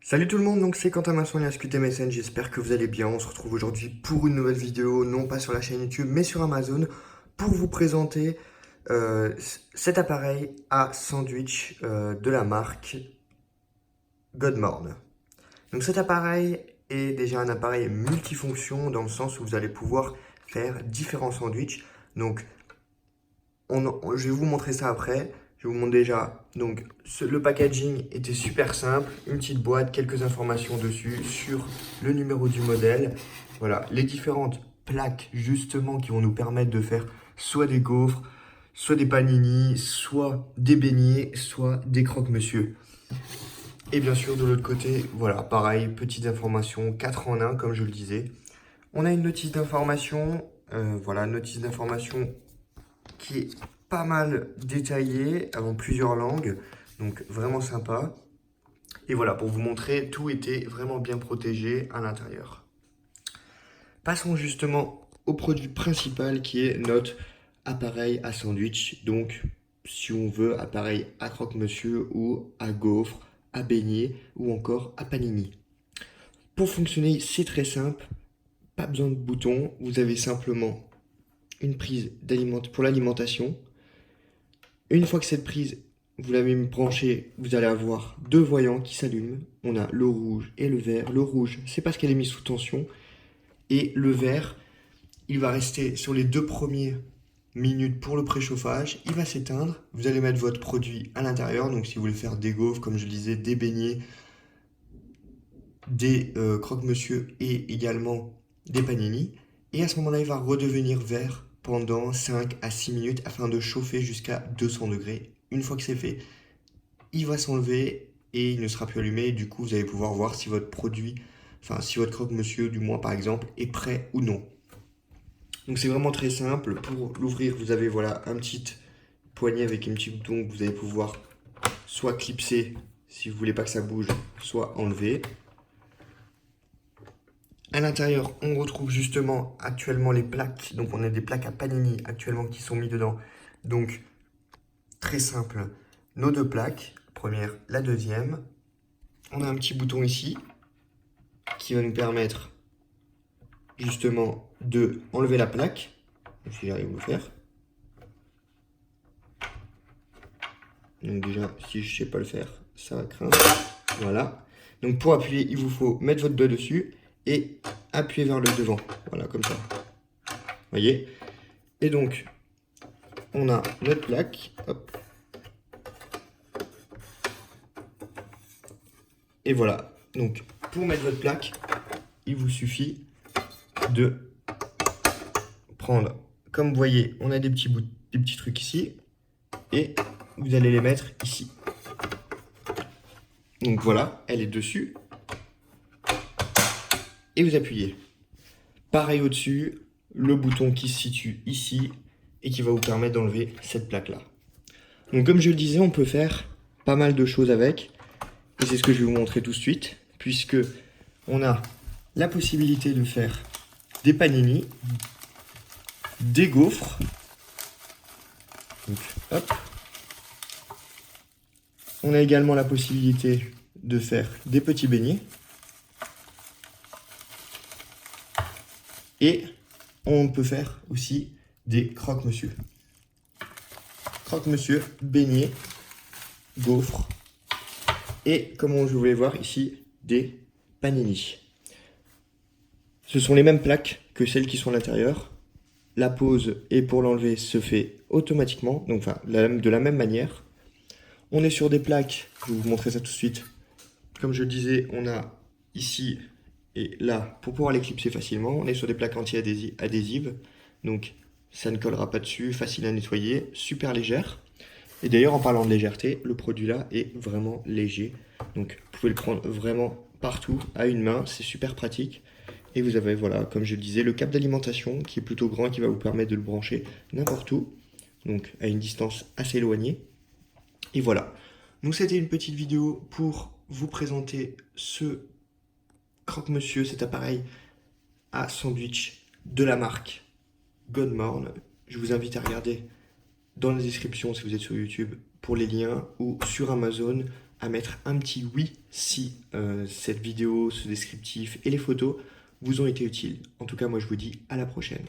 Salut tout le monde, donc c'est Quentin Masson et SQTMSN, j'espère que vous allez bien. On se retrouve aujourd'hui pour une nouvelle vidéo, non pas sur la chaîne YouTube, mais sur Amazon, pour vous présenter cet appareil à sandwich de la marque Godmorn. Donc cet appareil est déjà un appareil multifonction dans le sens où vous allez pouvoir faire différents sandwichs. Donc je vais vous montrer ça après. Je vous montre déjà. Donc, le packaging était super simple. Une petite boîte, quelques informations dessus sur le numéro du modèle. Voilà, les différentes plaques justement qui vont nous permettre de faire soit des gaufres, soit des panini, soit des beignets, soit des croque-monsieur. Et bien sûr, de l'autre côté, voilà, pareil, petites informations, 4 en 1 comme je le disais. On a une notice d'information, voilà, notice d'information qui est pas mal détaillé, avant plusieurs langues, donc vraiment sympa. Et voilà, pour vous montrer, tout était vraiment bien protégé à l'intérieur. Passons justement au produit principal qui est notre appareil à sandwich. Donc, si on veut, appareil à croque-monsieur ou à gaufre, à beignet ou encore à panini. Pour fonctionner, c'est très simple. Pas besoin de bouton. Vous avez simplement une prise pour l'alimentation. Une fois que cette prise, vous l'avez branchée, vous allez avoir deux voyants qui s'allument. On a le rouge et le vert. Le rouge, c'est parce qu'elle est mise sous tension. Et le vert, il va rester sur les 2 premières minutes pour le préchauffage. Il va s'éteindre. Vous allez mettre votre produit à l'intérieur. Donc si vous voulez faire des gaufres, comme je le disais, des beignets, des croque-monsieur et également des panini. Et à ce moment-là, il va redevenir vert pendant 5 à 6 minutes afin de chauffer jusqu'à 200 degrés. Une fois que c'est fait, il va s'enlever et il ne sera plus allumé. Et du coup, vous allez pouvoir voir si votre produit, enfin si votre croque-monsieur du moins par exemple, est prêt ou non. Donc c'est vraiment très simple. Pour l'ouvrir, vous avez voilà un petit poignet avec un petit bouton que vous allez pouvoir soit clipser si vous voulez pas que ça bouge, soit enlever. À l'intérieur, on retrouve justement actuellement les plaques. Donc on a des plaques à panini actuellement qui sont mis dedans. Donc très simple, nos deux plaques, la première, la deuxième. On a un petit bouton ici qui va nous permettre justement de enlever la plaque. Si j'arrive à le faire. Donc déjà, si je ne sais pas le faire, ça va craindre. Voilà. Donc pour appuyer, il vous faut mettre votre doigt dessus et appuyer vers le devant. Voilà, comme ça. Vous voyez? Et donc, on a notre plaque. Hop. Et voilà. Donc, pour mettre votre plaque, il vous suffit de prendre, comme vous voyez, on a des petits trucs ici. Et vous allez les mettre ici. Donc voilà, elle est dessus. Et vous appuyez. Pareil au-dessus, le bouton qui se situe ici et qui va vous permettre d'enlever cette plaque-là. Donc comme je le disais, on peut faire pas mal de choses avec. Et c'est ce que je vais vous montrer tout de suite. Puisque on a la possibilité de faire des panini, des gaufres. Donc hop. On a également la possibilité de faire des petits beignets. Et on peut faire aussi des croque-monsieur. Croque-monsieur, beignets, gaufres. Et comme je voulais voir ici, des panini. Ce sont les mêmes plaques que celles qui sont à l'intérieur. La pose et pour l'enlever se fait automatiquement, donc enfin de la même manière. On est sur des plaques, je vais vous montrer ça tout de suite. Comme je le disais, on a ici et là, pour pouvoir les clipser facilement, on est sur des plaques anti-adhésives. Donc ça ne collera pas dessus, facile à nettoyer, super légère. Et d'ailleurs, en parlant de légèreté, le produit là est vraiment léger. Donc vous pouvez le prendre vraiment partout à une main, c'est super pratique. Et vous avez, voilà, comme je le disais, le câble d'alimentation qui est plutôt grand et qui va vous permettre de le brancher n'importe où. Donc à une distance assez éloignée. Et voilà. Donc c'était une petite vidéo pour vous présenter ce croque-monsieur, cet appareil à sandwich de la marque Godmorn. Je vous invite à regarder dans la description si vous êtes sur YouTube pour les liens ou sur Amazon à mettre un petit oui si cette vidéo, ce descriptif et les photos vous ont été utiles. En tout cas, moi je vous dis à la prochaine.